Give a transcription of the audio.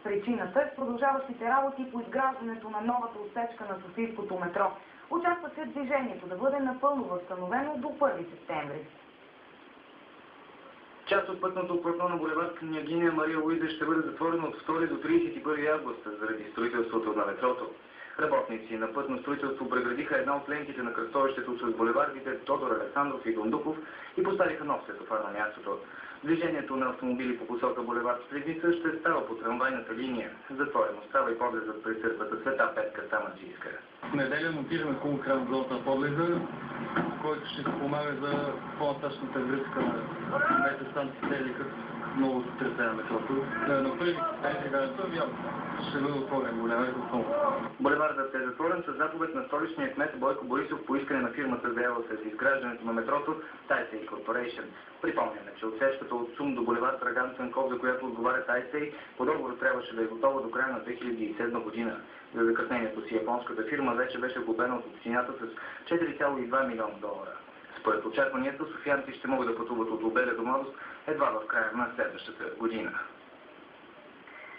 Причината е в продължаващите работи по изграждането на новата отсечка на софийското метро. Очаква се движението да бъде напълно възстановено до 1 септември. Част от пътното платно на булевард Княгиня Мария Луиза ще бъде затворено от 2 до 31 август заради строителството на метрото. Работници на пътно строителство преградиха една от ленките на кръстовището с булевардите Тодор Александров и Дондуков и поставиха нов светофар на мястото. Движението на автомобили по посока булевард Сливница ще става по трамвайната линия. Затворено става и подлезът при църквата Света Петка Самарджийска. В неделя монтираме хубав зоната на подлеза, който ще спомага за по-нататъчната връзка на двете станции Теликът, много трасея на метрото. На 1 септември ще бъде отворен булевардът отново. Булевардът е затворен със заповед на столичния кмет Бойко Борисов по искане на фирмата, заявила се с изграждането на метрото Тайсей Корпорейшн. Припомняме, че отсечката от Сум до булевард Драган Цанков, за която отговаря Тайсей, по договор трябваше да е готова до края на 2007 година. За закъснението си японската фирма вече беше глобена от общината с 4,2 милиона долара. Според очакванията, софиянци ще могат да пътуват от Обеля до Младост едва в края на следващата година.